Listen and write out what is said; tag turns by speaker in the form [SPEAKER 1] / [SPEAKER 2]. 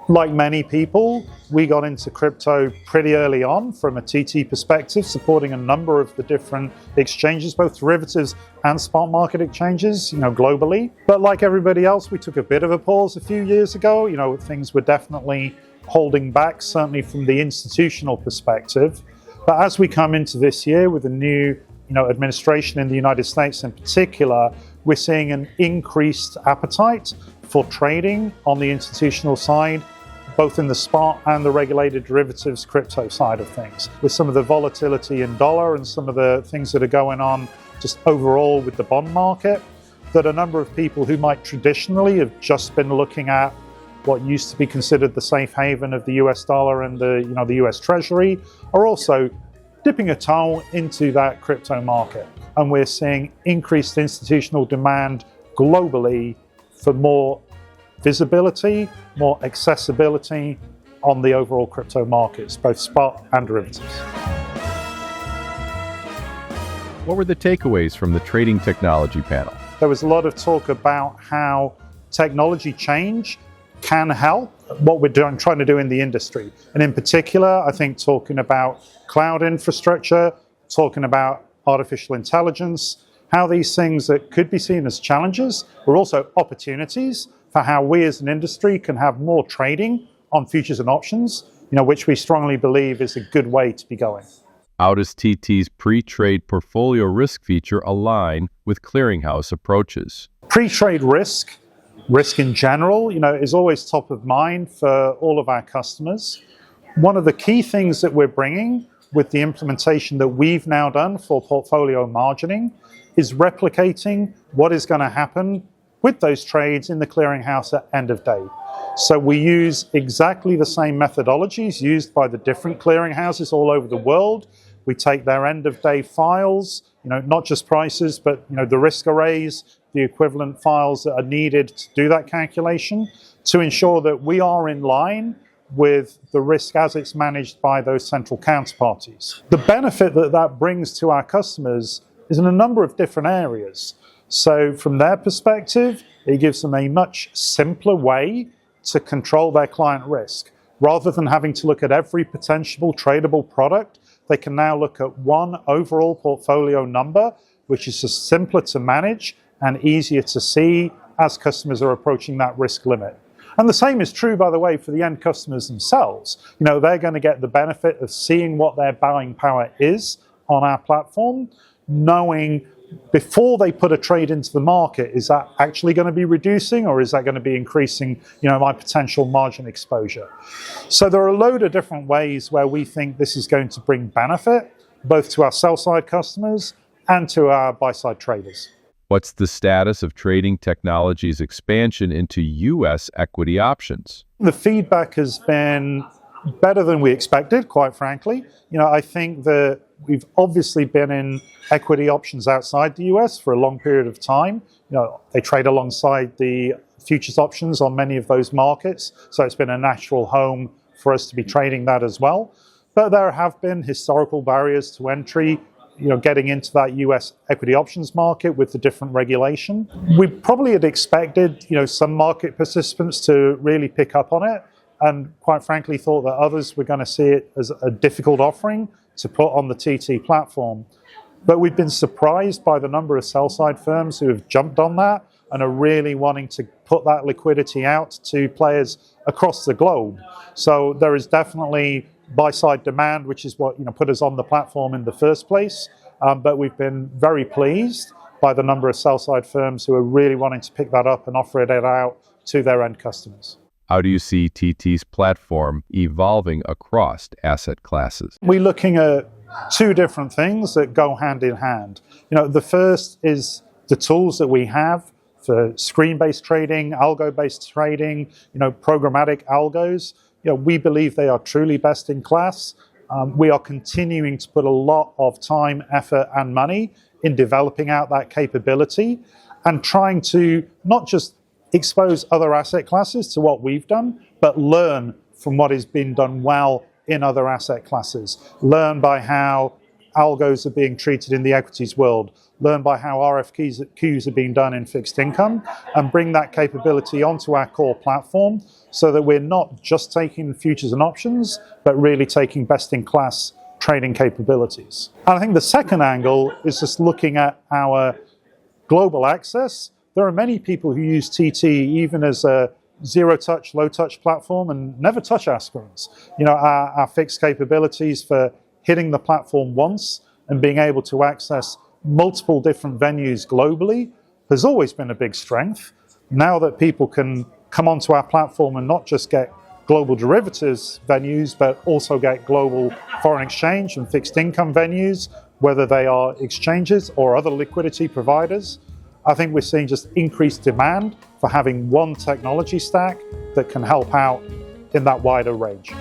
[SPEAKER 1] Like many people, we got into crypto pretty early on from a TT perspective, supporting a number of the different exchanges, both derivatives and spot market exchanges, globally. But like everybody else, we took a bit of a pause a few years ago. Things were definitely holding back, certainly from the institutional perspective. But as we come into this year with a new administration in the United States in particular, we're seeing an increased appetite for trading on the institutional side, both in the spot and the regulated derivatives crypto side of things. With some of the volatility in dollar and some of the things that are going on just overall with the bond market, that a number of people who might traditionally have just been looking at what used to be considered the safe haven of the US dollar and the US Treasury are also dipping a toe into that crypto market. And we're seeing increased institutional demand globally for more visibility, more accessibility on the overall crypto markets, both spot and derivatives.
[SPEAKER 2] What were the takeaways from the trading technology panel?
[SPEAKER 1] There was a lot of talk about how technology change can help what we're trying to do in the industry. And in particular, I think talking about cloud infrastructure, talking about artificial intelligence, how these things that could be seen as challenges are also opportunities for how we as an industry can have more trading on futures and options, which we strongly believe is a good way to be going.
[SPEAKER 2] How does TT's pre-trade portfolio risk feature align with Clearinghouse approaches?
[SPEAKER 1] Pre-trade risk in general, is always top of mind for all of our customers. One of the key things that we're bringing with the implementation that we've now done for portfolio margining is replicating what is going to happen with those trades in the clearinghouse at end of day. So we use exactly the same methodologies used by the different clearinghouses all over the world. We take their end of day files, not just prices, but the risk arrays, the equivalent files that are needed to do that calculation to ensure that we are in line with the risk as it's managed by those central counterparties. The benefit that brings to our customers is in a number of different areas. So from their perspective, it gives them a much simpler way to control their client risk. Rather than having to look at every potential tradable product, they can now look at one overall portfolio number, which is just simpler to manage and easier to see as customers are approaching that risk limit. And the same is true, by the way, for the end customers themselves. They're going to get the benefit of seeing what their buying power is on our platform, knowing before they put a trade into the market, is that actually going to be reducing or is that going to be increasing, my potential margin exposure? So there are a load of different ways where we think this is going to bring benefit, both to our sell-side customers and to our buy-side traders.
[SPEAKER 2] What's the status of trading technology's expansion into U.S. equity options?
[SPEAKER 1] The feedback has been better than we expected, quite frankly. I think that we've obviously been in equity options outside the US for a long period of time. They trade alongside the futures options on many of those markets, so it's been a natural home for us to be trading that as well. But there have been historical barriers to entry, getting into that US equity options market with the different regulation. We probably had expected, some market participants to really pick up on it, and quite frankly thought that others were going to see it as a difficult offering to put on the TT platform. But we've been surprised by the number of sell-side firms who have jumped on that and are really wanting to put that liquidity out to players across the globe. So there is definitely buy-side demand, which is what put us on the platform in the first place. But we've been very pleased by the number of sell-side firms who are really wanting to pick that up and offer it out to their end customers.
[SPEAKER 2] How do you see TT's platform evolving across asset classes?
[SPEAKER 1] We're looking at two different things that go hand in hand. The first is the tools that we have for screen-based trading, algo-based trading, programmatic algos. We believe they are truly best in class. We are continuing to put a lot of time, effort, and money in developing out that capability and trying to not just expose other asset classes to what we've done, but learn from what has been done well in other asset classes. Learn by how algos are being treated in the equities world, learn by how RFQs are being done in fixed income, and bring that capability onto our core platform so that we're not just taking futures and options, but really taking best-in-class trading capabilities. And I think the second angle is just looking at our global access. There are many people who use TT even as a zero-touch, low-touch platform and never touch our screens. You know, our fixed capabilities for hitting the platform once and being able to access multiple different venues globally has always been a big strength. Now that people can come onto our platform and not just get global derivatives venues, but also get global foreign exchange and fixed income venues, whether they are exchanges or other liquidity providers, I think we're seeing just increased demand for having one technology stack that can help out in that wider range.